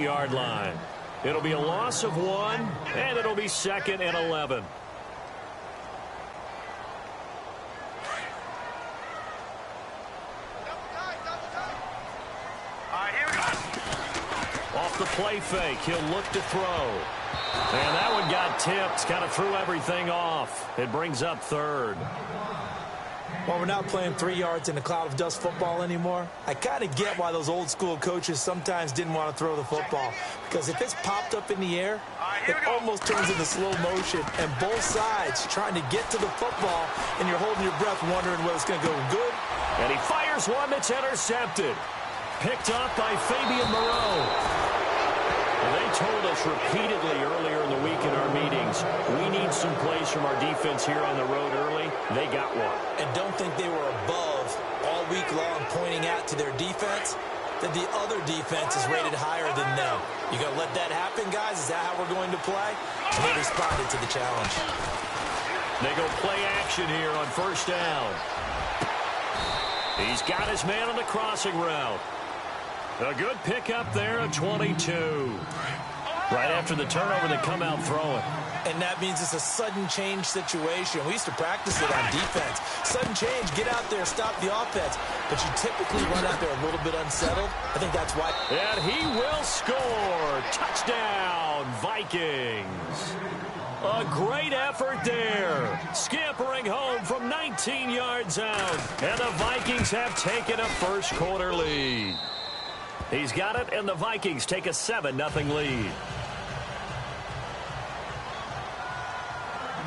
20-yard line. It'll be a loss of 1, and it'll be 2nd and 11. Off the play fake, he'll look to throw. And that one got tipped, kind of threw everything off. It brings up 3rd. Well, we're not playing 3 yards in a cloud of dust football anymore. I kind of get why those old school coaches sometimes didn't want to throw the football. Because if it's popped up in the air, it almost turns into slow motion. And both sides trying to get to the football, and you're holding your breath wondering whether it's going to go good. And he fires one that's intercepted. Picked up by Fabian Moreau. They told us repeatedly earlier in the week in our meetings, we need some plays from our defense here on the road early. They got one. And don't think they were above all week long pointing out to their defense that the other defense is rated higher than them. You going to let that happen, guys? Is that how we're going to play? And they responded to the challenge. They go play action here on 1st down. He's got his man on the crossing route. A good pickup there at 22. Right after the turnover, they come out throwing. And that means it's a sudden change situation. We used to practice it on defense. Sudden change, get out there, stop the offense. But you typically run out there a little bit unsettled. I think that's why. And he will score. Touchdown, Vikings. A great effort there. Scampering home from 19 yards out. And the Vikings have taken a first-quarter lead. He's got it, and the Vikings take a 7-0 lead.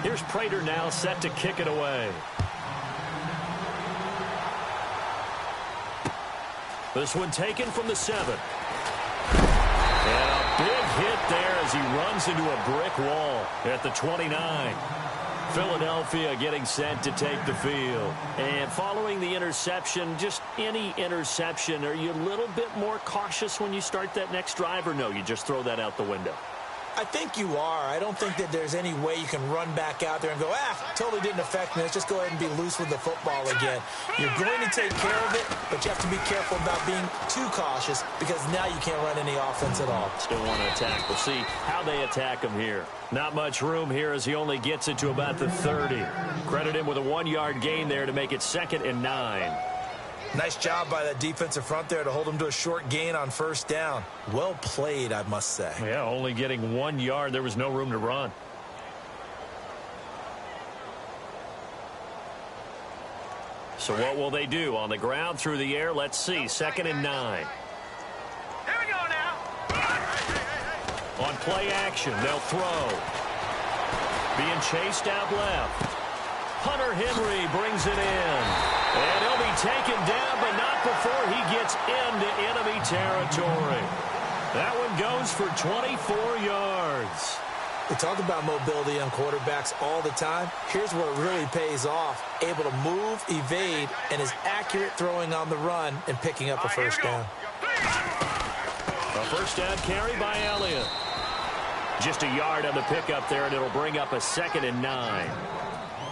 Here's Prater now set to kick it away. This one taken from the 7. And a big hit there as he runs into a brick wall at the 29. Philadelphia getting set to take the field. And following the interception, just any interception, are you a little bit more cautious when you start that next drive, or no, you just throw that out the window? I think you are. I don't think that there's any way you can run back out there and go, totally didn't affect me. Let's just go ahead and be loose with the football again. You're going to take care of it, but you have to be careful about being too cautious because now you can't run any offense at all. Still want to attack. We'll see how they attack him here. Not much room here as he only gets it to about the 30. Credit him with a 1-yard gain there to make it 2nd and 9. Nice job by that defensive front there to hold him to a short gain on 1st down. Well played, I must say. Yeah, only getting 1 yard. There was no room to run. So what will they do? On the ground, through the air, let's see. 2nd and 9. Here we go now. On play action, they'll throw. Being chased out left. Hunter Henry brings it in. And he'll be taken down, but not before he gets into enemy territory. That one goes for 24 yards. We talk about mobility on quarterbacks all the time. Here's where it really pays off. Able to move, evade, and is accurate throwing on the run and picking up a 1st down. A 1st down carry by Elliott. Just a yard on the pickup there, and it'll bring up a 2nd and 9.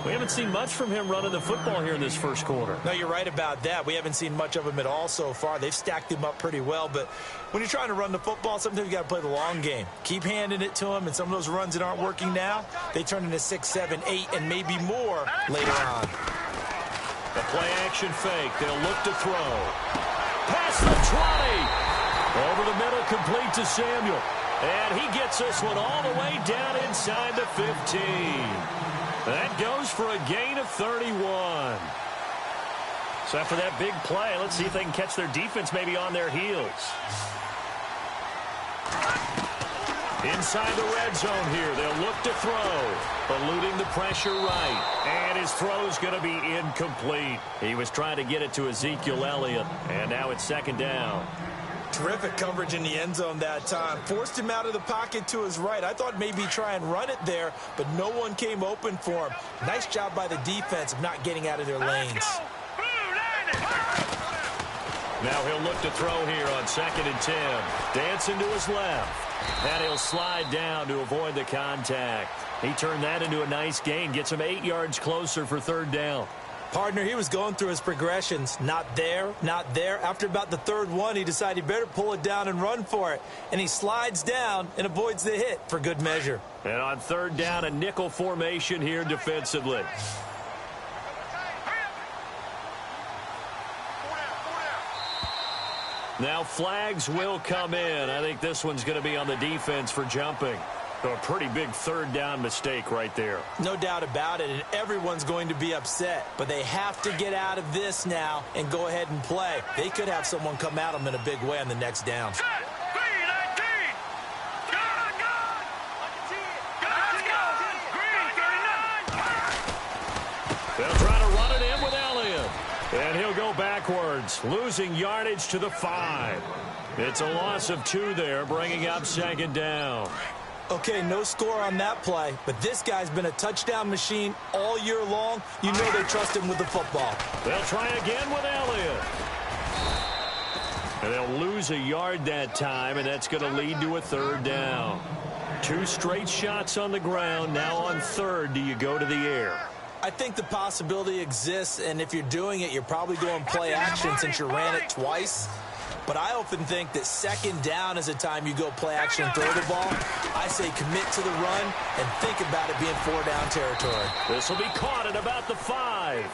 We haven't seen much from him running the football here in this 1st quarter. No, you're right about that. We haven't seen much of him at all so far. They've stacked him up pretty well, but when you're trying to run the football, sometimes you got to play the long game. Keep handing it to him, and some of those runs that aren't working now, they turn into 6, 7, 8, and maybe more later on. The play action fake. They'll look to throw. Past the 20. Over the middle, complete to Samuel. And he gets this one all the way down inside the 15. That goes for a gain of 31. So after that big play, let's see if they can catch their defense maybe on their heels. Inside the red zone here, they'll look to throw. Eluding the pressure right. And his throw's going to be incomplete. He was trying to get it to Ezekiel Elliott. And now it's 2nd down. Terrific coverage in the end zone that time. Forced him out of the pocket to his right. I thought maybe try and run it there, but no one came open for him. Nice job by the defense of not getting out of their lanes. Now he'll look to throw here on 2nd and 10. Dancing to his left. And he'll slide down to avoid the contact. He turned that into a nice gain. Gets him 8 yards closer for 3rd down. Partner, he was going through his progressions. Not there, not there. After about the third one, he decided he better pull it down and run for it. And he slides down and avoids the hit for good measure. And on third down, a nickel formation here defensively. Now flags will come in. I think this one's going to be on the defense for jumping. So a pretty big third down mistake right there. No doubt about it, and everyone's going to be upset. But they have to get out of this now and go ahead and play. They could have someone come at them in a big way on the next down. They'll try to run it in with Elliott. And he'll go backwards, losing yardage to the 5. It's a loss of 2 there, bringing up second down. Okay, no score on that play, but this guy's been a touchdown machine all year long. You know they trust him with the football. They'll try again with Elliott. And they'll lose a yard that time, and that's going to lead to a third down. 2 straight shots on the ground. Now on third, do you go to the air? I think the possibility exists, and if you're doing it, you're probably going play action since you ran it twice. But I often think that second down is a time you go play action and throw the ball. I say commit to the run and think about it being 4-down territory. This will be caught at about the 5.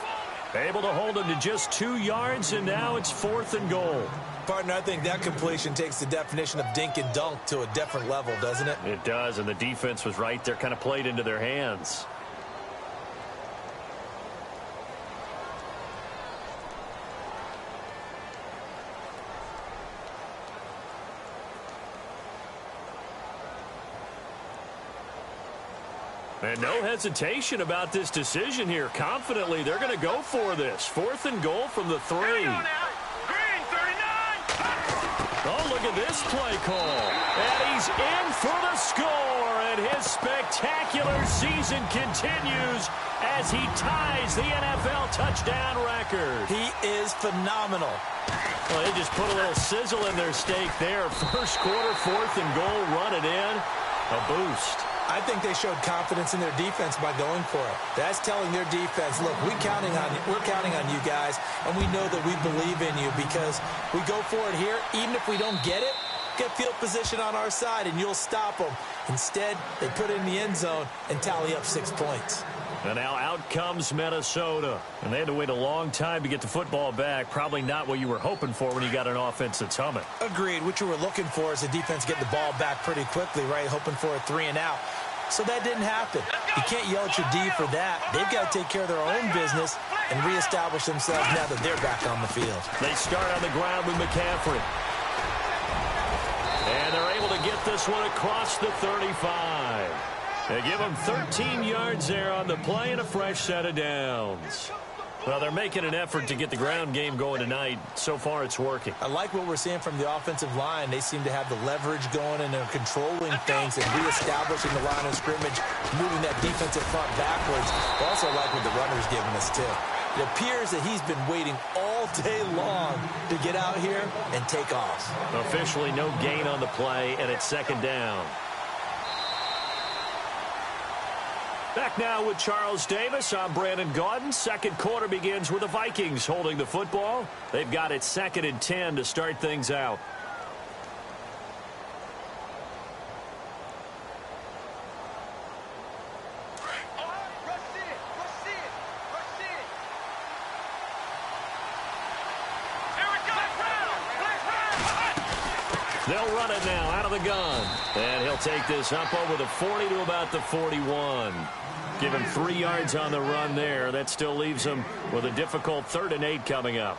Able to hold him to just 2 yards, and now it's 4th and goal. Partner, I think that completion takes the definition of dink and dunk to a different level, doesn't it? It does, and the defense was right there, kind of played into their hands. And no hesitation about this decision here. Confidently, they're going to go for this. 4th and goal from the 3. Oh, look at this play call. And he's in for the score. And his spectacular season continues as he ties the NFL touchdown record. He is phenomenal. Well, they just put a little sizzle in their steak there. First quarter, 4th and goal, run it in. A boost. I think they showed confidence in their defense by going for it. That's telling their defense, look, we're counting on you guys, and we know that we believe in you because we go for it here. Even if we don't get it, get field position on our side, and you'll stop them. Instead, they put it in the end zone and tally up 6 points. And now out comes Minnesota. And they had to wait a long time to get the football back. Probably not what you were hoping for when you got an offense that's humming. Agreed. What you were looking for is the defense getting the ball back pretty quickly, right? Hoping for a 3 and out. So that didn't happen. You can't yell at your D for that. They've got to take care of their own business and reestablish themselves now that they're back on the field. They start on the ground with McCaffrey. And they're able to get this one across the 35. They give them 13 yards there on the play and a fresh set of downs. Well, they're making an effort to get the ground game going tonight. So far, it's working. I like what we're seeing from the offensive line. They seem to have the leverage going, and they're controlling things and reestablishing the line of scrimmage, moving that defensive front backwards. I also like what the runner's giving us, too. It appears that he's been waiting all day long to get out here and take off. Officially no gain on the play, and it's second down. Back now with Charles Davis. I'm Brandon Gaudin. Second quarter begins with the Vikings holding the football. They've got it 2nd and 10 to start things out. They'll run it now out of the gun. And he'll take this up over the 40 to about the 41. Give him 3 yards on the run there. That still leaves him with a difficult 3rd and 8 coming up.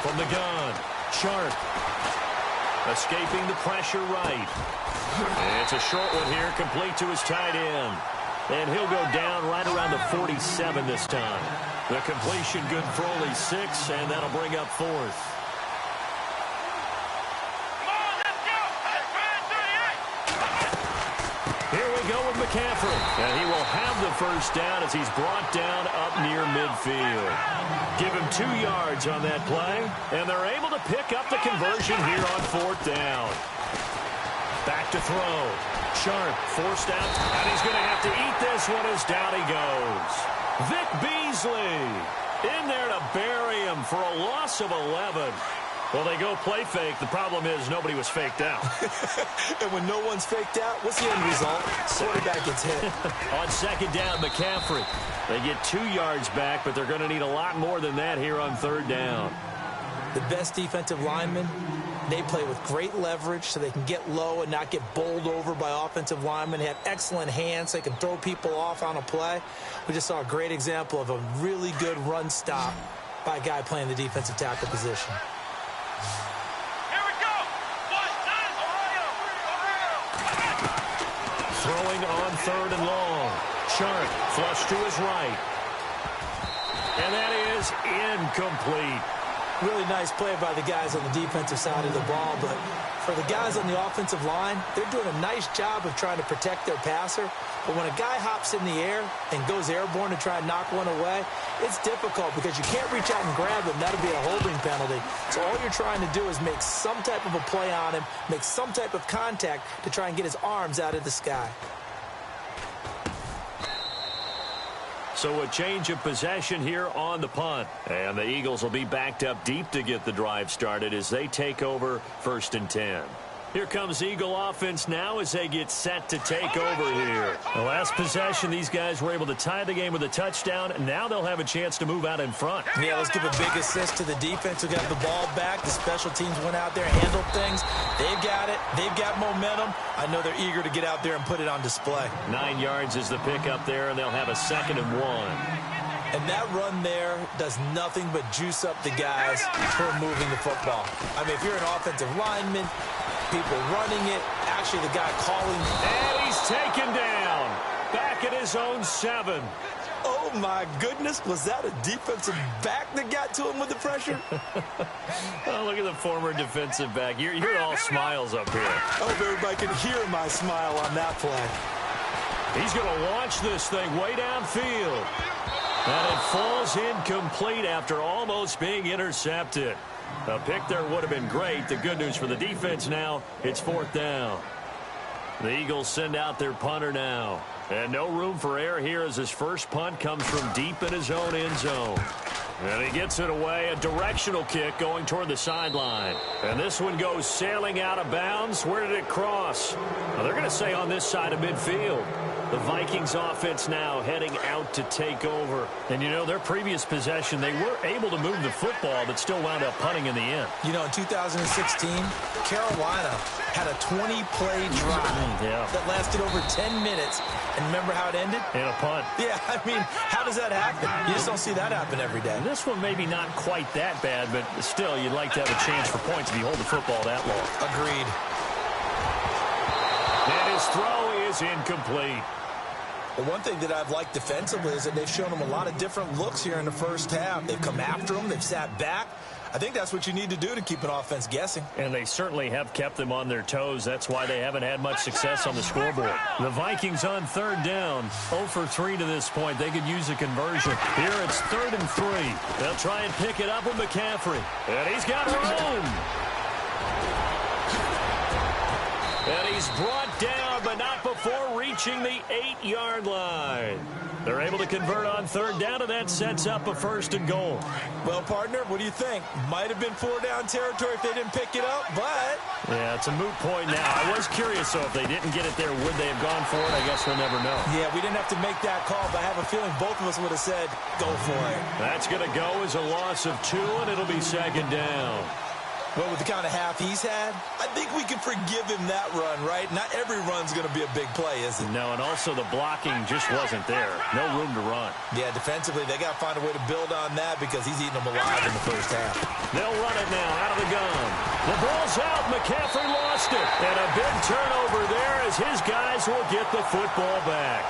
From the gun, Sharp. Escaping the pressure right. It's a short one here, complete to his tight end. And he'll go down right around the 47 this time. The completion good for only 6, and that'll bring up 4th. Here we go with McCaffrey. And he will have the first down as he's brought down up near midfield. Give him 2 yards on that play, and they're able to pick up the conversion here on 4th down. Back to throw. Sharp forced out, and he's going to have to eat this one as down he goes. Vic Beasley in there to bury him for a loss of 11. Well, they go play fake. The problem is nobody was faked out. And when no one's faked out, what's the end result? Quarterback gets hit. On second down, McCaffrey. They get 2 yards back, but they're going to need a lot more than that here on third down. The best defensive linemen, they play with great leverage so they can get low and not get bowled over by offensive linemen. They have excellent hands. They can throw people off on a play. We just saw a great example of a really good run stop by a guy playing the defensive tackle position. Throwing on third and long. Sharp, flush to his right. And that is incomplete. Really nice play by the guys on the defensive side of the ball, but for the guys on the offensive line, they're doing a nice job of trying to protect their passer. But when a guy hops in the air and goes airborne to try and knock one away, it's difficult because you can't reach out and grab him. That'll be a holding penalty. So all you're trying to do is make some type of a play on him, make some type of contact to try and get his arms out of the sky. So a change of possession here on the punt. And the Eagles will be backed up deep to get the drive started as they take over 1st and 10. Here comes Eagle offense now as they get set to take over here. The last possession, these guys were able to tie the game with a touchdown, and now they'll have a chance to move out in front. Yeah, let's give a big assist to the defense who got the ball back. The special teams went out there, handled things. They've got it. They've got momentum. I know they're eager to get out there and put it on display. 9 yards is the pickup there, and they'll have a 2nd and 1. And that run there does nothing but juice up the guys who are moving the football. I mean, if you're an offensive lineman, people running it, actually the guy calling. And he's taken down. Back at his own 7. Oh, my goodness. Was that a defensive back that got to him with the pressure? Oh, look at the former defensive back. You're all smiles up here. I hope everybody can hear my smile on that play. He's going to launch this thing way downfield. And it falls incomplete after almost being intercepted. A pick there would have been great. The good news for the defense now, it's 4th down. The Eagles send out their punter now. And no room for error here as his first punt comes from deep in his own end zone. And he gets it away, a directional kick going toward the sideline. And this one goes sailing out of bounds. Where did it cross? Well, they're going to say on this side of midfield. The Vikings offense now heading out to take over. And, you know, their previous possession, they were able to move the football, but still wound up punting in the end. You know, in 2016, Carolina had a 20-play drive that lasted over 10 minutes. And remember how it ended? In a punt. Yeah, I mean, how does that happen? You just don't see that happen every day. And this one maybe not quite that bad, but still, you'd like to have a chance for points if you hold the football that long. Agreed. And his throw is incomplete. Well, one thing that I've liked defensively is that they've shown them a lot of different looks here in the first half. They've come after them. They've sat back. I think that's what you need to do to keep an offense guessing. And they certainly have kept them on their toes. That's why they haven't had much success on the scoreboard. The Vikings on 3rd down. 0 for 3 to this point. They could use a conversion. Here it's 3rd and 3. They'll try and pick it up with McCaffrey. And he's got room. And he's brought down, but not before reaching the 8-yard line. They're able to convert on 3rd down, and that sets up a 1st and goal. Well, partner, what do you think? Might have been 4-down territory if they didn't pick it up, but... Yeah, it's a moot point now. I was curious, though, if they didn't get it there, would they have gone for it? I guess we'll never know. Yeah, we didn't have to make that call, but I have a feeling both of us would have said, go for it. That's going to go as a loss of 2, and it'll be 2nd down. Well, with the kind of half he's had, I think we can forgive him that run, right? Not every run's going to be a big play, is it? No, and also the blocking just wasn't there. No room to run. Yeah, defensively, they got to find a way to build on that because he's eating them alive in the first half. They'll run it now out of the gun. The ball's out. McCaffrey lost it. And a big turnover there as his guys will get the football back.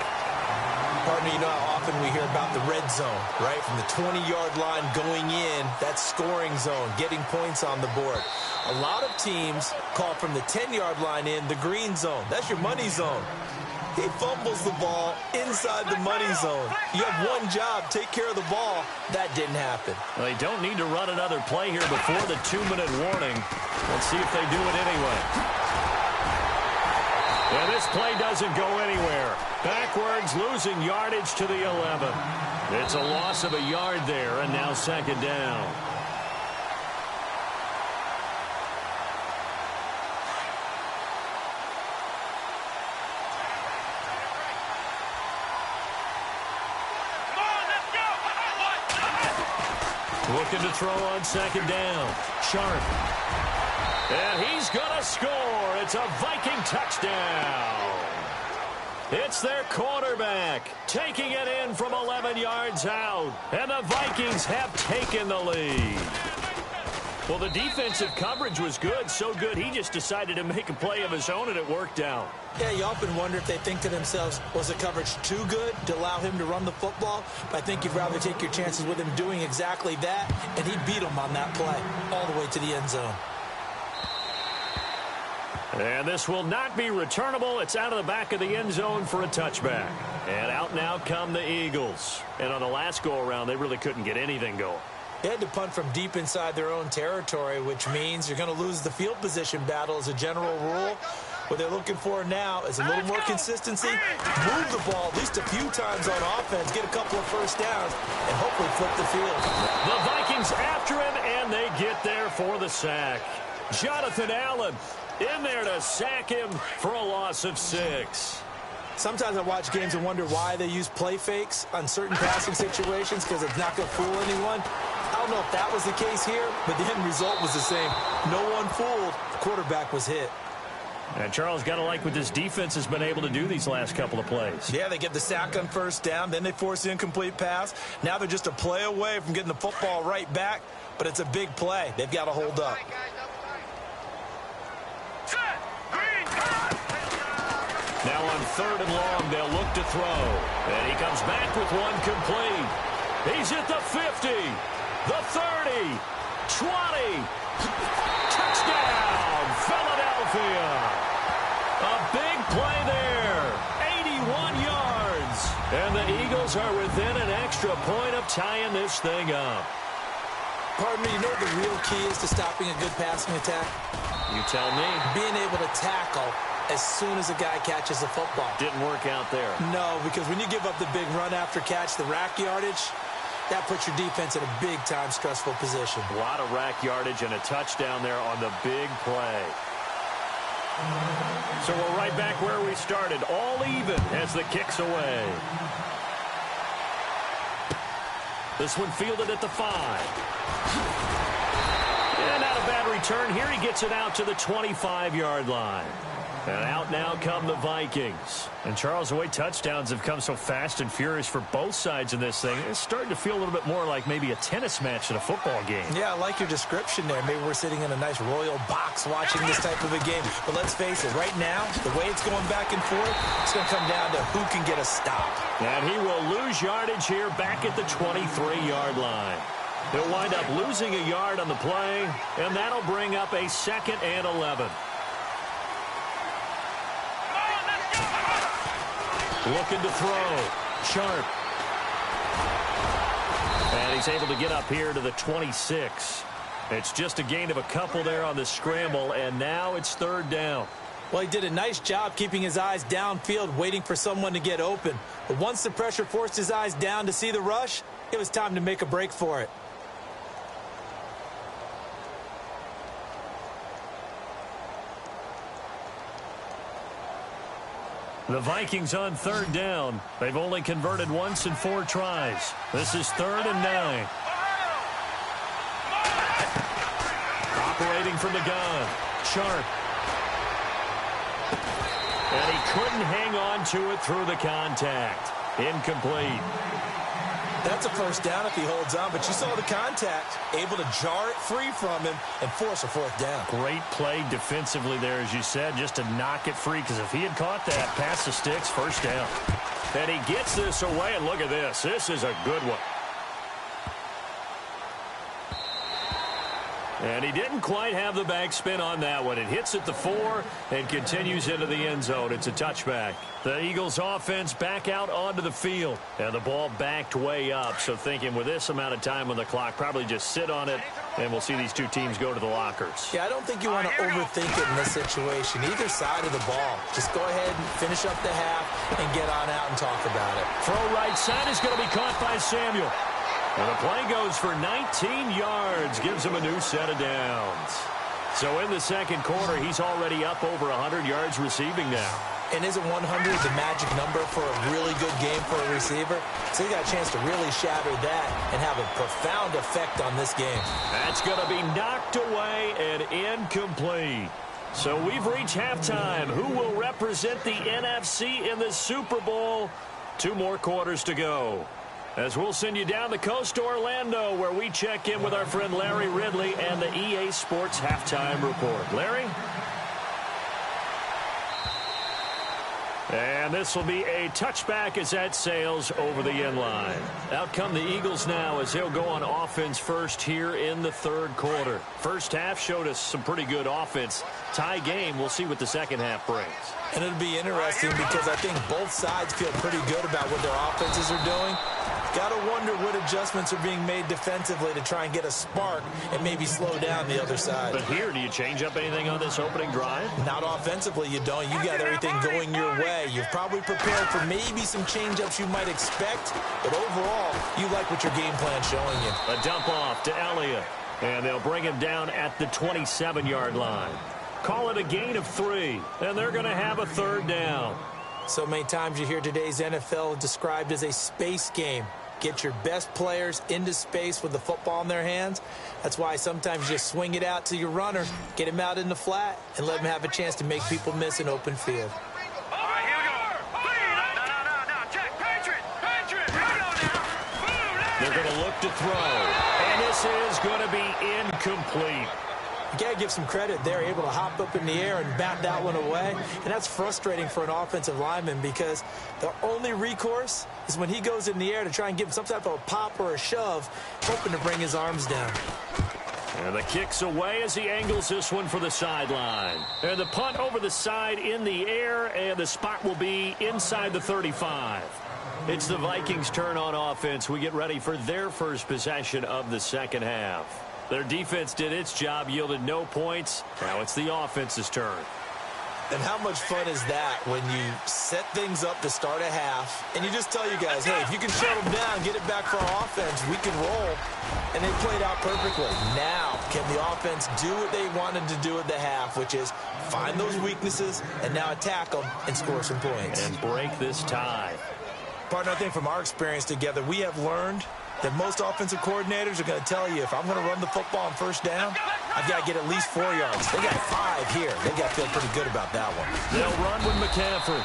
Partner, you know how often we hear about the red zone, right? From the 20-yard line going in, that scoring zone, getting points on the board. A lot of teams call from the 10-yard line in the green zone. That's your money zone. He fumbles the ball inside the money zone. You have one job, take care of the ball. That didn't happen. Well, they don't need to run another play here before the 2-minute warning. Let's see if they do it anyway. And this play doesn't go anywhere. Backwards, losing yardage to the 11. It's a loss of a yard there, and now second down. Looking to throw on second down. Sharp. And he's going to score. It's a Viking touchdown. It's their quarterback taking it in from 11 yards out. And the Vikings have taken the lead. Well, the defensive coverage was good, so good he just decided to make a play of his own, and it worked out. Yeah, you often wonder if they think to themselves, was the coverage too good to allow him to run the football? But I think you'd rather take your chances with him doing exactly that, and he beat him on that play all the way to the end zone. And this will not be returnable. It's out of the back of the end zone for a touchback. And out now come the Eagles. And on the last go-around, they really couldn't get anything going. They had to punt from deep inside their own territory, which means you're going to lose the field position battle as a general rule. What they're looking for now is a little more consistency, move the ball at least a few times on offense, get a couple of first downs, and hopefully flip the field. The Vikings after him, and they get there for the sack. Jonathan Allen in there to sack him for a loss of 6. Sometimes I watch games and wonder why they use play fakes on certain passing situations, because it's not going to fool anyone. I don't know if that was the case here, but the end result was the same. No one fooled. The quarterback was hit. And Charles, got to like what this defense has been able to do these last couple of plays. Yeah, they get the sack on first down, then they force the incomplete pass. Now they're just a play away from getting the football right back, but it's a big play. They've got to hold up. Now on 3rd and long, they'll look to throw. And he comes back with one complete. He's at the 50, the 30, 20. Touchdown, Philadelphia. A big play there, 81 yards. And the Eagles are within an extra point of tying this thing up. Pardon me, you know what the real key is to stopping a good passing attack? You tell me. Being able to tackle as soon as a guy catches the football. Didn't work out there. No, because when you give up the big run after catch, the rack yardage, that puts your defense in a big-time stressful position. A lot of rack yardage and a touchdown there on the big play. So we're right back where we started, all even as the kick's away. This one fielded at the 5. And not a bad return here. He gets it out to the 25-yard line. And out now come the Vikings. And Charles, the way touchdowns have come so fast and furious for both sides in this thing, it's starting to feel a little bit more like maybe a tennis match than a football game. Yeah, I like your description there. Maybe we're sitting in a nice royal box watching this type of a game. But let's face it, right now, the way it's going back and forth, it's going to come down to who can get a stop. And he will lose yardage here back at the 23-yard line. He'll wind up losing a yard on the play, and that'll bring up a 2nd and 11. Looking to throw. Sharp. And he's able to get up here to the 26. It's just a gain of a couple there on the scramble, and now it's 3rd down. Well, he did a nice job keeping his eyes downfield, waiting for someone to get open. But once the pressure forced his eyes down to see the rush, it was time to make a break for it. The Vikings on 3rd down. They've only converted once in 4 tries. This is 3rd and 9. Operating from the gun. Sharp. And he couldn't hang on to it through the contact. Incomplete. That's a first down if he holds on, but you saw the contact, able to jar it free from him and force a 4th down. Great play defensively there, as you said, just to knock it free, because if he had caught that, past the sticks, first down. And he gets this away, and look at this. This is a good one. And he didn't quite have the backspin on that one. It hits at the 4 and continues into the end zone. It's a touchback. The Eagles offense back out onto the field. And the ball backed way up. So thinking with this amount of time on the clock, probably just sit on it. And we'll see these two teams go to the lockers. Yeah, I don't think you want to overthink it in this situation. Either side of the ball. Just go ahead and finish up the half and get on out and talk about it. Throw right side is going to be caught by Samuel. And the play goes for 19 yards, gives him a new set of downs. So in the second quarter, he's already up over 100 yards receiving now. And isn't 100 the magic number for a really good game for a receiver? So he got a chance to really shatter that and have a profound effect on this game. That's going to be knocked away and incomplete. So we've reached halftime. Who will represent the NFC in the Super Bowl? 2 more quarters to go. As we'll send you down the coast to Orlando, where we check in with our friend Larry Ridley and the EA Sports Halftime Report. Larry? And this will be a touchback as that sails over the end line. Out come the Eagles now as they'll go on offense first here in the third quarter. First half showed us some pretty good offense. Tie game, we'll see what the second half brings. And it'll be interesting because I think both sides feel pretty good about what their offenses are doing. Got to wonder what adjustments are being made defensively to try and get a spark and maybe slow down the other side. But here, do you change up anything on this opening drive? Not offensively, you don't. You got everything going your way. You've probably prepared for maybe some change-ups you might expect, but overall, you like what your game plan's showing you. A dump off to Elliott, and they'll bring him down at the 27-yard line. Call it a gain of 3, and they're going to have a third down. So many times you hear today's NFL described as a space game. Get your best players into space with the football in their hands. That's why sometimes you just swing it out to your runner, get him out in the flat, and let him have a chance to make people miss an open field. All right, here we go. No, Jack, Patriot. Here we go now. They're going to look to throw, and this is going to be incomplete. You got to give some credit. They're able to hop up in the air and bat that one away. And that's frustrating for an offensive lineman because the only recourse is when he goes in the air to try and give him some type of a pop or a shove, hoping to bring his arms down. And the kick's away as he angles this one for the sideline. And the punt over the side in the air, and the spot will be inside the 35. It's the Vikings' turn on offense. We get ready for their first possession of the second half. Their defense did its job, yielded no points. Now it's the offense's turn. And how much fun is that when you set things up to start a half, and you just tell you guys, hey, if you can shut them down, get it back for our offense, we can roll. And they played out perfectly. Now, can the offense do what they wanted to do at the half, which is find those weaknesses and now attack them and score some points. And break this tie. Partner, I think from our experience together, we have learned that most offensive coordinators are going to tell you, if I'm going to run the football on first down, I've got to get at least 4 yards. They got 5 here. They got to feel pretty good about that one. They'll run with McCaffrey.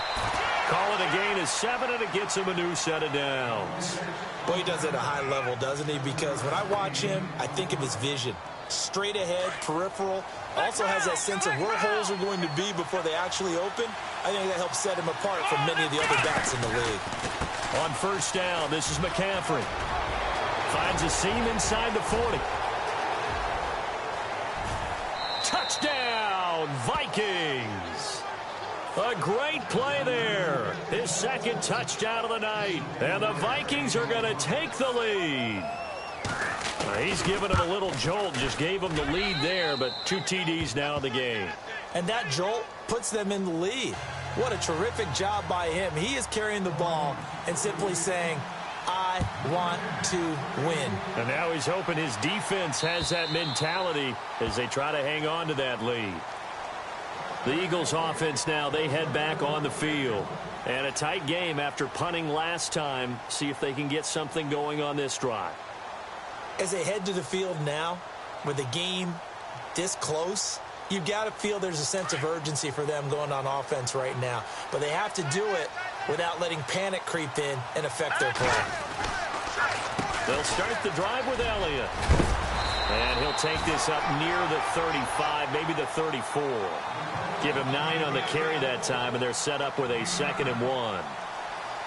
Call it a gain of 7, and it gets him a new set of downs. Boy, he does it at a high level, doesn't he? Because when I watch him, I think of his vision. Straight ahead, peripheral. Also has that sense of where holes are going to be before they actually open. I think that helps set him apart from many of the other backs in the league. On first down, this is McCaffrey. Finds a seam inside the 40. Touchdown, Vikings! A great play there. His second touchdown of the night. And the Vikings are going to take the lead. He's given him a little jolt, just gave him the lead there, but 2 TDs now in the game. And that jolt puts them in the lead. What a terrific job by him. He is carrying the ball and simply saying, I want to win. And now he's hoping his defense has that mentality as they try to hang on to that lead. The Eagles offense now, they head back on the field. And a tight game after punting last time. See if they can get something going on this drive. As they head to the field now, with the game this close, you've got to feel there's a sense of urgency for them going on offense right now. But they have to do it without letting panic creep in and affect their play. They'll start the drive with Elliott. And he'll take this up near the 35, maybe the 34. Give him 9 on the carry that time, and they're set up with a 2nd and 1.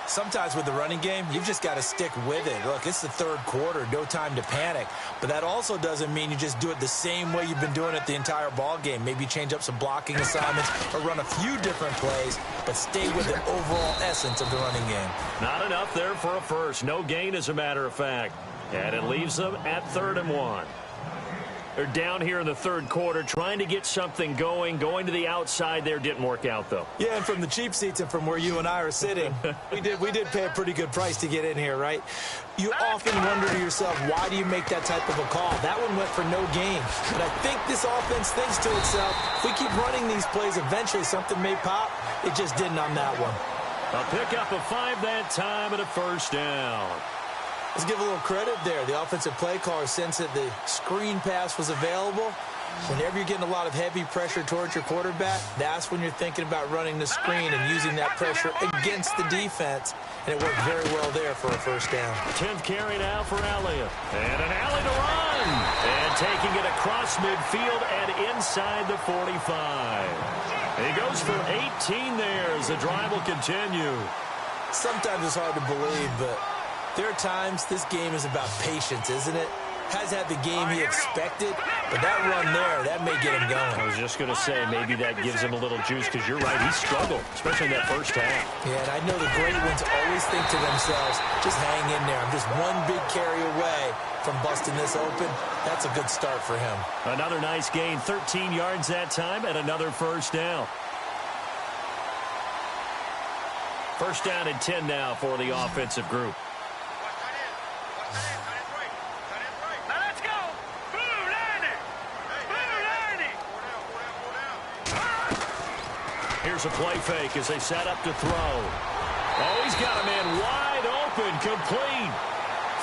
Sometimes with the running game, you've just got to stick with it. Look, it's the third quarter, no time to panic. But that also doesn't mean you just do it the same way you've been doing it the entire ball game. Maybe change up some blocking assignments or run a few different plays, but stay with the overall essence of the running game. Not enough there for a first. No gain, as a matter of fact. And it leaves them at 3rd and 1. They're down here in the third quarter, trying to get something going. Going to the outside there didn't work out, though. Yeah, and from the cheap seats and from where you and I are sitting, we did pay a pretty good price to get in here, right? You often wonder to yourself, why do you make that type of a call? That one went for no gain. But I think this offense thinks to itself, if we keep running these plays, eventually something may pop. It just didn't on that one. A pickup of 5 that time and a first down. Let's give a little credit there. The offensive play caller sensed that the screen pass was available. Whenever you're getting a lot of heavy pressure towards your quarterback, that's when you're thinking about running the screen and using that pressure against the defense. And it worked very well there for a first down. 10th carry now for Elliott. And an alley to run. And taking it across midfield and inside the 45. He goes for 18 there as the drive will continue. Sometimes it's hard to believe, but there are times this game is about patience, isn't it? Has had the game he expected, but that run there, that may get him going. I was just going to say, maybe that gives him a little juice, because you're right, he struggled, especially in that first half. Yeah, and I know the great ones always think to themselves, just hang in there. I'm just one big carry away from busting this open. That's a good start for him. Another nice gain, 13 yards that time, and another first down. First down and 10 now for the offensive group. Here's a play fake as they set up to throw. Oh, he's got a man wide open, complete.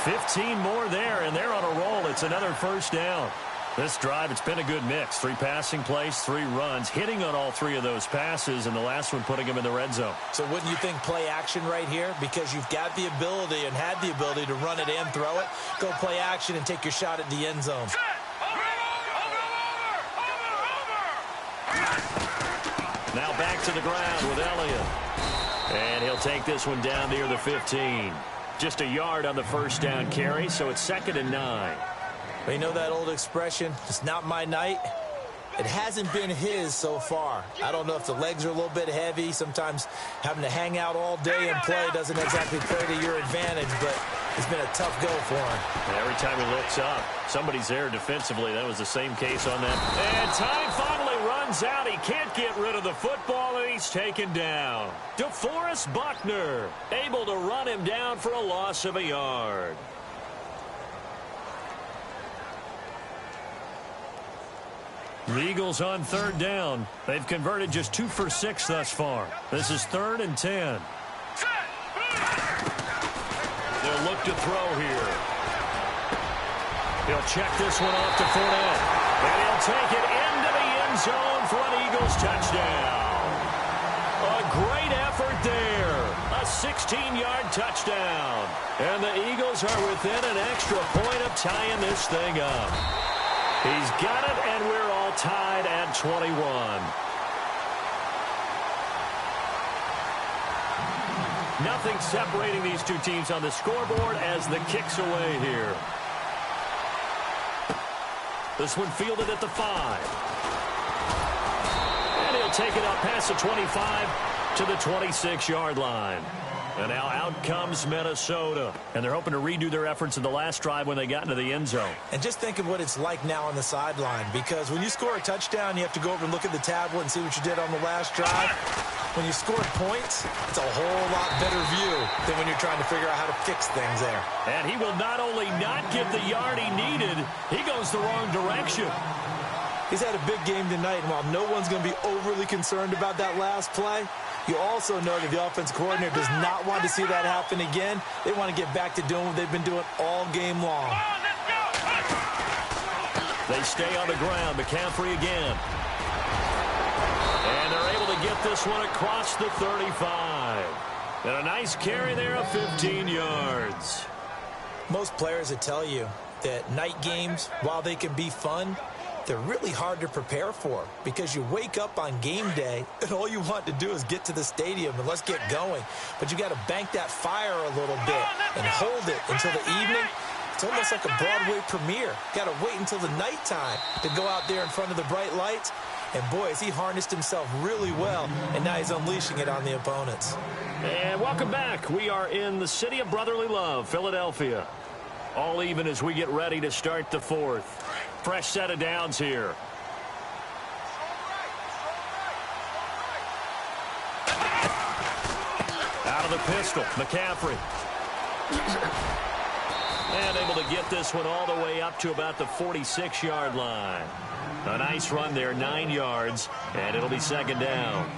15 more there, and they're on a roll. It's another first down. This drive, it's been a good mix. 3 passing plays, 3 runs, hitting on all 3 of those passes, and the last one putting him in the red zone. So wouldn't you think play action right here? Because you've got the ability and had the ability to run it and throw it. Go play action and take your shot at the end zone. Now back to the ground with Elliott. And he'll take this one down near the 15. Just a yard on the first down carry, so it's 2nd and 9. Well, you know that old expression, it's not my night? It hasn't been his so far. I don't know if the legs are a little bit heavy. Sometimes having to hang out all day and play doesn't exactly play to your advantage, but it's been a tough go for him. And every time he looks up, somebody's there defensively. That was the same case on that. And time finally runs out. He can't get rid of the football, and he's taken down. DeForest Buckner able to run him down for a loss of a yard. The Eagles on 3rd down. They've converted just 2 for 6 thus far. This is 3rd and 10. They'll look to throw here. He'll check this one off to Fournette. And he'll take it into the end zone for an Eagles touchdown. A great effort there. A 16-yard touchdown. And the Eagles are within an extra point of tying this thing up. He's got it, and we're all tied at 21. Nothing separating these two teams on the scoreboard as the kick's away here. This one fielded at the 5. And he'll take it up past the 25 to the 26-yard line. And now out comes Minnesota. And they're hoping to redo their efforts in the last drive when they got into the end zone. And just think of what it's like now on the sideline. Because when you score a touchdown, you have to go over and look at the tablet and see what you did on the last drive. When you scored points, it's a whole lot better view than when you're trying to figure out how to fix things there. And he will not only not get the yard he needed, he goes the wrong direction. He's had a big game tonight, and while no one's going to be overly concerned about that last play, you also know that the offense coordinator does not want to see that happen again. They want to get back to doing what they've been doing all game long. They stay on the ground. McCaffrey again. And they're able to get this one across the 35. And a nice carry there of 15 yards. Most players would tell you that night games, while they can be fun, they're really hard to prepare for because you wake up on game day and all you want to do is get to the stadium and let's get going. But you got to bank that fire a little bit and hold it until the evening. It's almost like a Broadway premiere. Got to wait until the nighttime to go out there in front of the bright lights. And boy, has he harnessed himself really well, and now he's unleashing it on the opponents. And welcome back. We are in the city of brotherly love, Philadelphia. All even as we get ready to start the fourth. Fresh set of downs here. Out of the pistol, McCaffrey. And able to get this one all the way up to about the 46-yard line. A nice run there, 9 yards, and it'll be second down.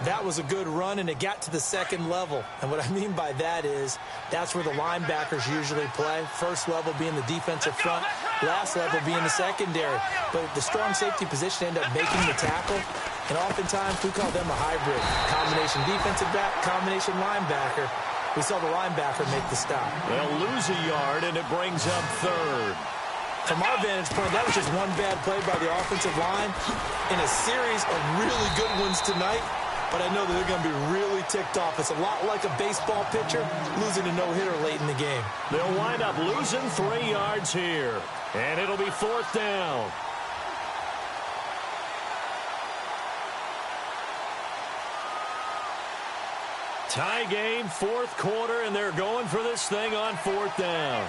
That was a good run, and it got to the second level. And what I mean by that is that's where the linebackers usually play. First level being the defensive front, last level being the secondary. But the strong safety position ended up making the tackle, and oftentimes we call them a hybrid. Combination defensive back, combination linebacker. We saw the linebacker make the stop. They'll lose a yard, and it brings up third. From our vantage point, that was just one bad play by the offensive line in a series of really good ones tonight. But I know that they're going to be really ticked off. It's a lot like a baseball pitcher losing a no-hitter late in the game. They'll wind up losing 3 yards here. And it'll be fourth down. Tie game, fourth quarter, and they're going for this thing on fourth down.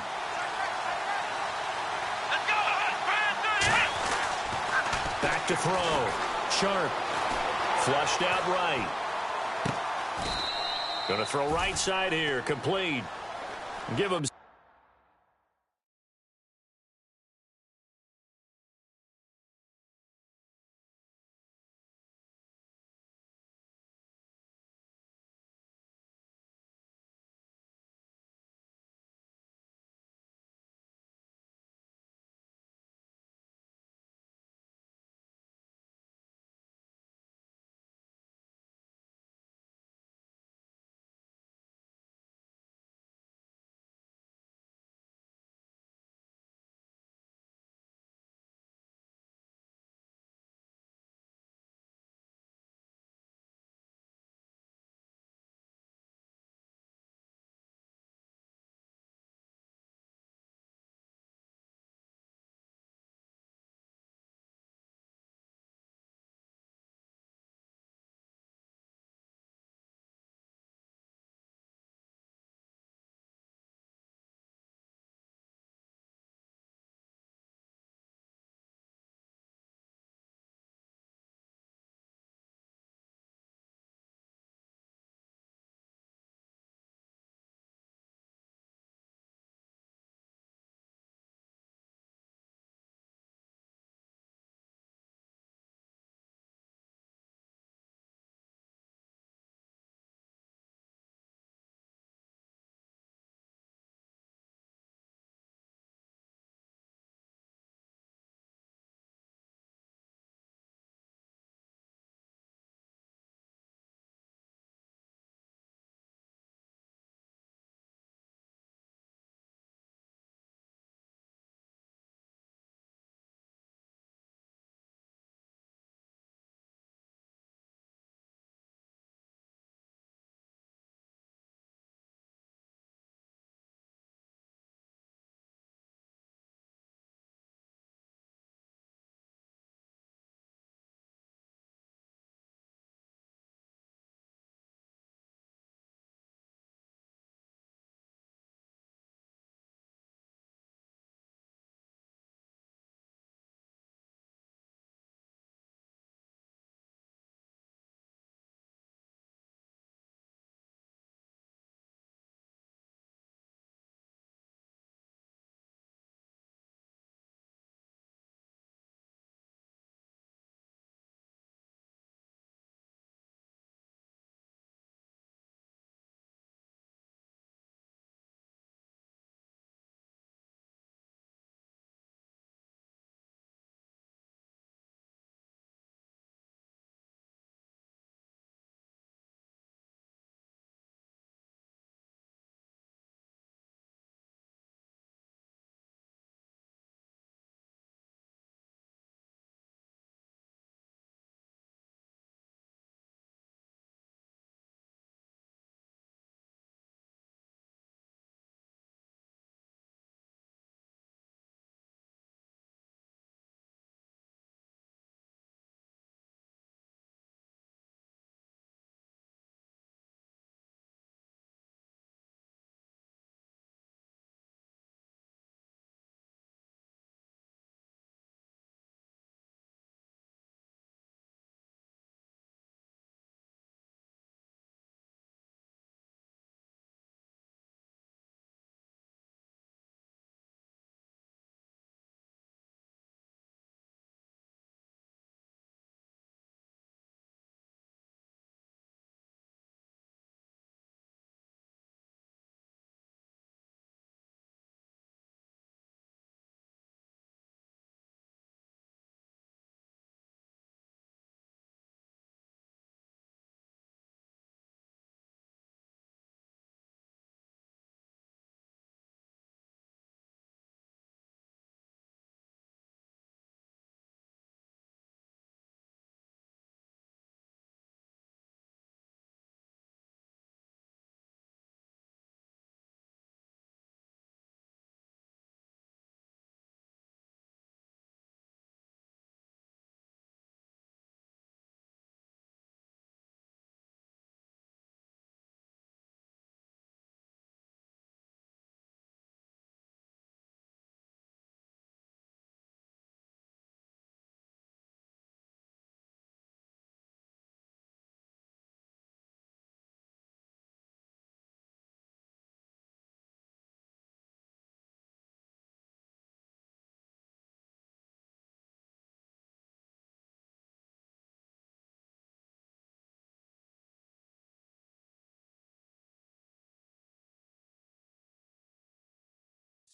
Back to throw. Sharp. Flushed out right. Going to throw right side here. Complete. Give him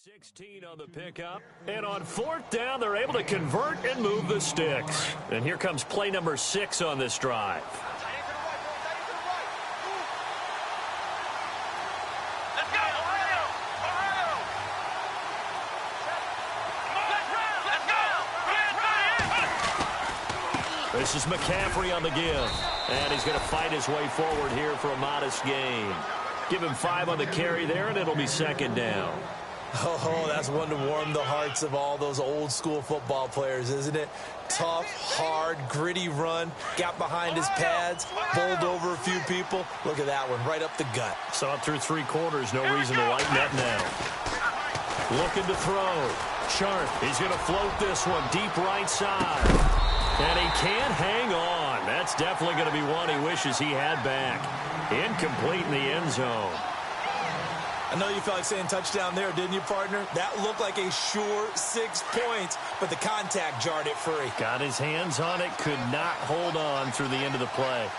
16 on the pickup, and on fourth down, they're able to convert and move the sticks. And here comes play number 6 on this drive. Let's go, Ohio! Ohio! Let's go! This is McCaffrey on the give, and he's going to fight his way forward here for a modest gain. Give him 5 on the carry there, and it'll be second down. Oh, that's one to warm the hearts of all those old school football players, isn't it? Tough, hard, gritty run, got behind his pads, bowled over a few people. Look at that one, right up the gut. Saw it through 3 quarters, no reason to lighten up now. Looking to throw. Sharp, he's going to float this one deep right side. And he can't hang on. That's definitely going to be one he wishes he had back. Incomplete in the end zone. I know you felt like saying touchdown there, didn't you, partner? That looked like a sure 6 points, but the contact jarred it free. Got his hands on it, could not hold on through the end of the play.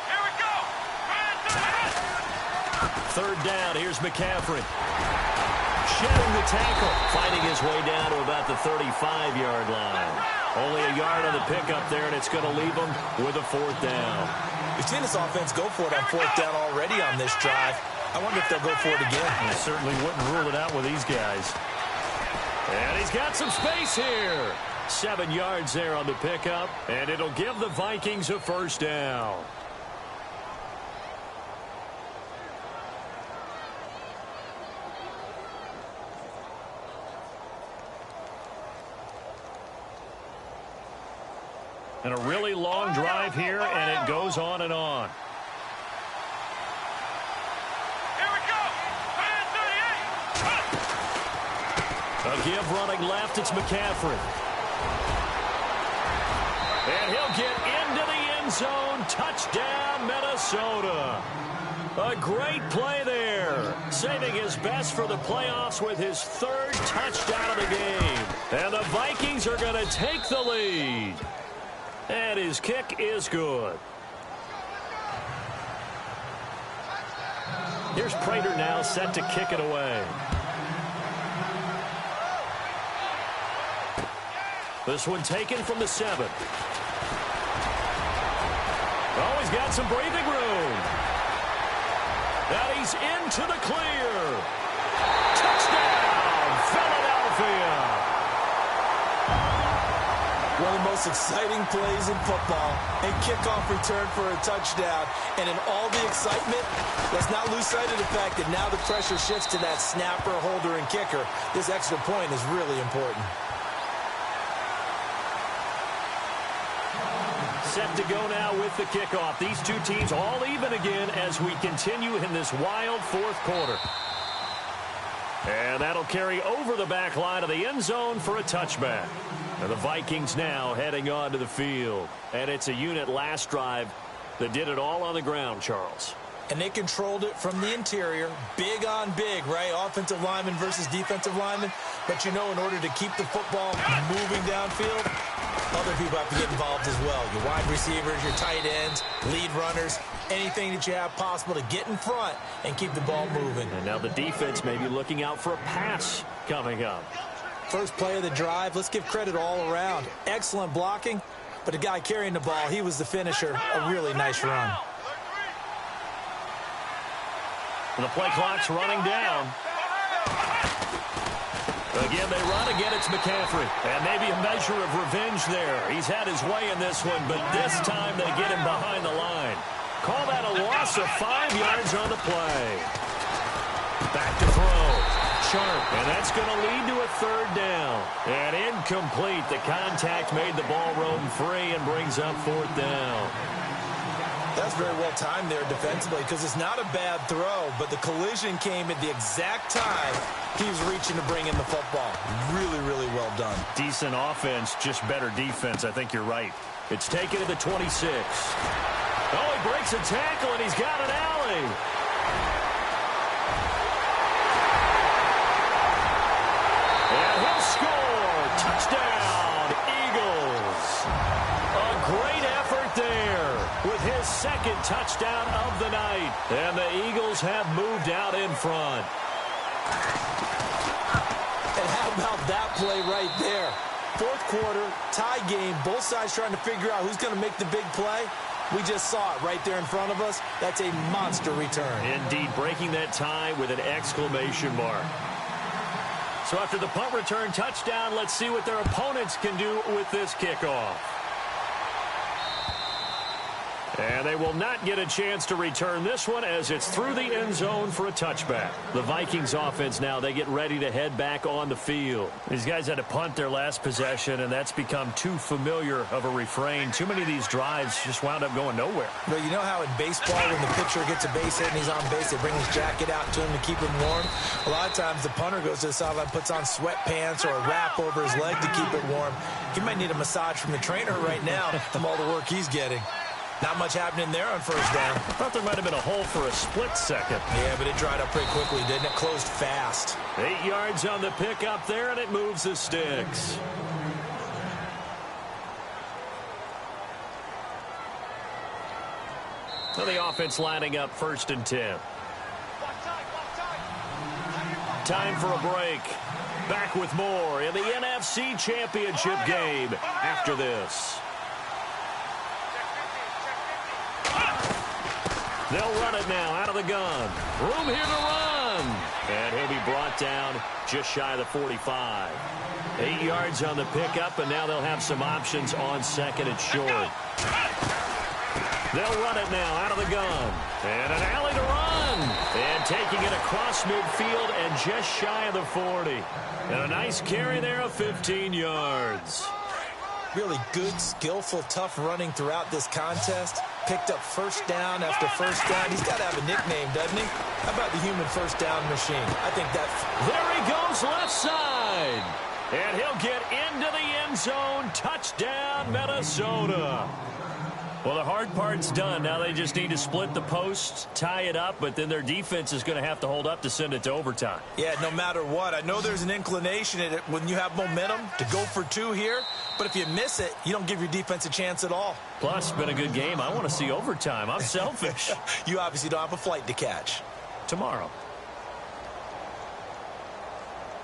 Here we go! Third down, here's McCaffrey. Shedding the tackle, fighting his way down to about the 35-yard line. Only a yard on the pickup there, and it's going to leave him with a 4th down. We've seen this offense go for it on 4th down already on this drive. I wonder if they'll go for it again. I certainly wouldn't rule it out with these guys. And he's got some space here. 7 yards there on the pickup, and it'll give the Vikings a 1st down. And a really long drive here, and it goes on and on. A give running left, it's McCaffrey. And he'll get into the end zone. Touchdown, Minnesota. A great play there. Saving his best for the playoffs with his 3rd touchdown of the game. And the Vikings are going to take the lead. And his kick is good. Here's Prater now set to kick it away. This one taken from the 7. Oh, he's got some breathing room. And he's into the clear. Touchdown, Philadelphia. One of the most exciting plays in football. A kickoff return for a touchdown. And in all the excitement, let's not lose sight of the fact that now the pressure shifts to that snapper, holder, and kicker. This extra point is really important. Set to go now with the kickoff. These two teams all even again as we continue in this wild 4th quarter. And that'll carry over the back line of the end zone for a touchback. And the Vikings now heading onto the field. And it's a unit last drive that did it all on the ground, Charles. And they controlled it from the interior. Big on big, right? Offensive lineman versus defensive lineman. But, you know, in order to keep the football moving downfield, other people have to get involved as well. Your wide receivers, your tight ends, lead runners, anything that you have possible to get in front and keep the ball moving. And now the defense may be looking out for a pass coming up. First play of the drive, let's give credit all around. Excellent blocking, but the guy carrying the ball, he was the finisher. A really nice run. And the play clock's running down. Again, they run. Again, it's McCaffrey. And maybe a measure of revenge there. He's had his way in this one, but this time they get him behind the line. Call that a loss of 5 yards on the play. Back to throw. Sharp, and that's going to lead to a 3rd down. And incomplete. The contact made the ball roam free and brings up 4th down. That's very well timed there defensively because it's not a bad throw, but the collision came at the exact time he was reaching to bring in the football. Really, really well done. Decent offense, just better defense. I think you're right. It's taken to the 26. Oh, he breaks a tackle, and he's got an alley. And he'll score. Touchdown, Eagles. A great effort there with his 2nd touchdown of the night. And the Eagles have moved out in front. And how about that play right there? Fourth quarter, tie game, both sides trying to figure out who's going to make the big play. We just saw it right there in front of us. That's a monster return. Indeed, breaking that tie with an exclamation mark. So after the punt return touchdown, let's see what their opponents can do with this kickoff. And they will not get a chance to return this one as it's through the end zone for a touchback. The Vikings offense now, they get ready to head back on the field. These guys had to punt their last possession, and that's become too familiar of a refrain. Too many of these drives just wound up going nowhere. But you know how in baseball, when the pitcher gets a base hit and he's on base, they bring his jacket out to him to keep him warm? A lot of times the punter goes to the sideline, puts on sweatpants or a wrap over his leg to keep it warm. He might need a massage from the trainer right now from all the work he's getting. Not much happening there on first down. I thought there might have been a hole for a split second. Yeah, but it dried up pretty quickly, didn't it? Closed fast. 8 yards on the pickup there, and it moves the sticks. So the offense lining up 1st and 10. Time for a break. Back with more in the NFC Championship game after this. They'll run it now out of the gun. Room here to run. And he'll be brought down just shy of the 45. 8 yards on the pickup, and now they'll have some options on 2nd and short. They'll run it now out of the gun. And an alley to run. And taking it across midfield and just shy of the 40. And a nice carry there of 15 yards. Really good, skillful, tough running throughout this contest. Picked up first down after first down. He's got to have a nickname, doesn't he? How about the human first down machine? I think that... There he goes left side. And he'll get into the end zone. Touchdown, Minnesota. Well, the hard part's done. Now they just need to split the post, tie it up, but then their defense is going to have to hold up to send it to overtime. Yeah, no matter what. I know there's an inclination in it when you have momentum to go for 2 here, but if you miss it, you don't give your defense a chance at all. Plus, it's been a good game. I want to see overtime. I'm selfish. You obviously don't have a flight to catch. Tomorrow.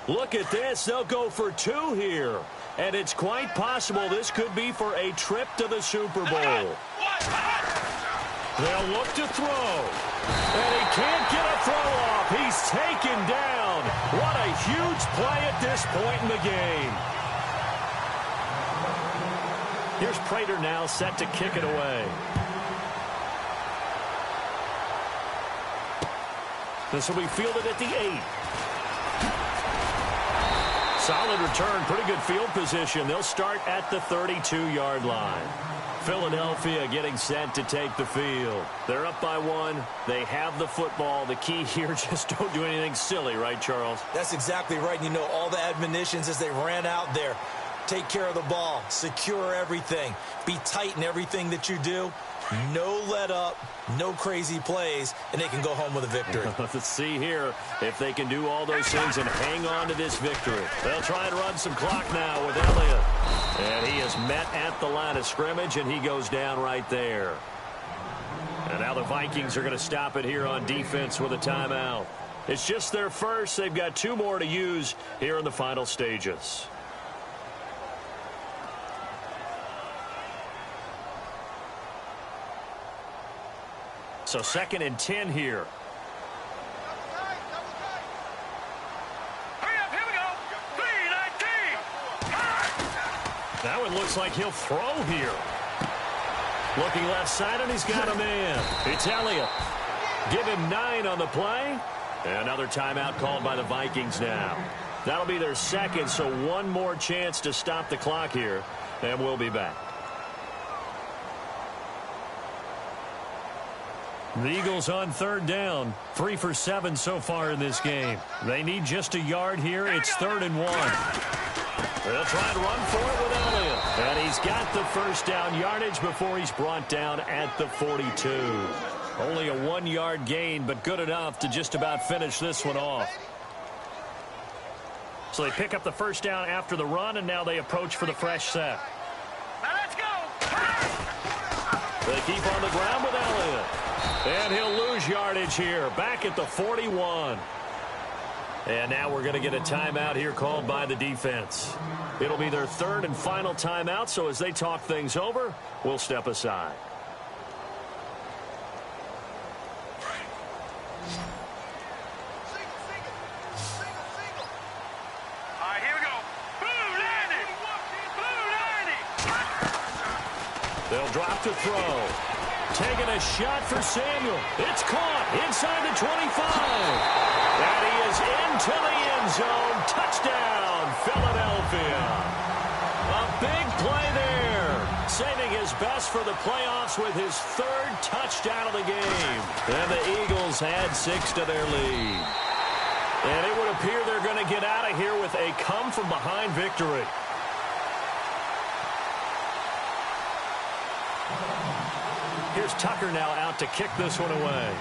Look at this. They'll go for 2 here. And it's quite possible this could be for a trip to the Super Bowl. They'll look to throw. And he can't get a throw off. He's taken down. What a huge play at this point in the game. Here's Prater now set to kick it away. This will be fielded at the 8. Solid return, pretty good field position. They'll start at the 32-yard line. Philadelphia getting set to take the field. They're up by 1. They have the football. The key here, just don't do anything silly, right, Charles? That's exactly right. You know, all the admonitions as they ran out there. Take care of the ball. Secure everything. Be tight in everything that you do. No let up, no crazy plays, and they can go home with a victory. Let's see here if they can do all those things and hang on to this victory. They'll try and run some clock now with Elliott. And he is met at the line of scrimmage, and he goes down right there. And now the Vikings are going to stop it here on defense with a timeout. It's just their first. They've got 2 more to use here in the final stages. So 2nd and 10 here. Hurry up, here we go. 3-19. That one looks like he'll throw here. Looking left side, and he's got a man. It's Elliott. Give him 9 on the play. And another timeout called by the Vikings now. That'll be their 2nd, so 1 more chance to stop the clock here. And we'll be back. The Eagles on 3rd down. 3 for 7 so far in this game. They need just a yard here. It's 3rd and 1. They'll try and run for it with Elliott. And he's got the first down yardage before he's brought down at the 42. Only a 1-yard gain, but good enough to just about finish this one off. So they pick up the first down after the run, and now they approach for the fresh set. Now let's go. They keep on the ground with Elliott. And he'll lose yardage here, back at the 41. And now we're going to get a timeout here called by the defense. It'll be their third and final timeout, so as they talk things over, we'll step aside. All right, here we go. Blue 90. Blue 90. They'll drop to throw. Taking a shot for Samuel. It's caught inside the 25. And he is into the end zone. Touchdown, Philadelphia. A big play there. Saving his best for the playoffs with his third touchdown of the game. And the Eagles add 6 to their lead. And it would appear they're going to get out of here with a come-from-behind victory. Here's Tucker now out to kick this one away.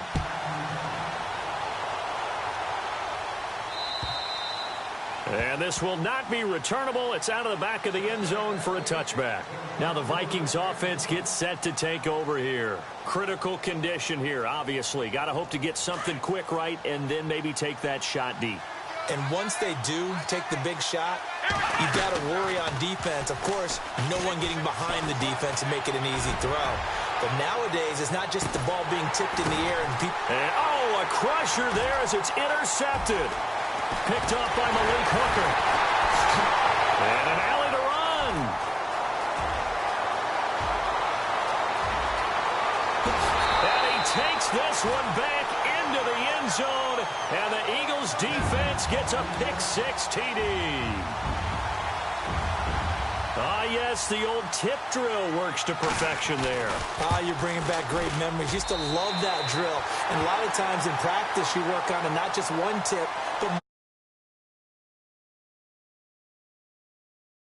And this will not be returnable. It's out of the back of the end zone for a touchback. Now the Vikings offense gets set to take over here. Critical condition here, obviously. Got to hope to get something quick right and then maybe take that shot deep. And once they do take the big shot, you got to worry on defense. Of course, no one getting behind the defense and make it an easy throw. But nowadays, it's not just the ball being tipped in the air. And a crusher there as it's intercepted. Picked up by Malik Hooker. And an alley to run. And he takes this one back into the end zone. And the Eagles defense gets a pick-6 TD. Yes, the old tip drill works to perfection there. You're bringing back great memories. Used to love that drill. And a lot of times in practice, you work on it, not just one tip,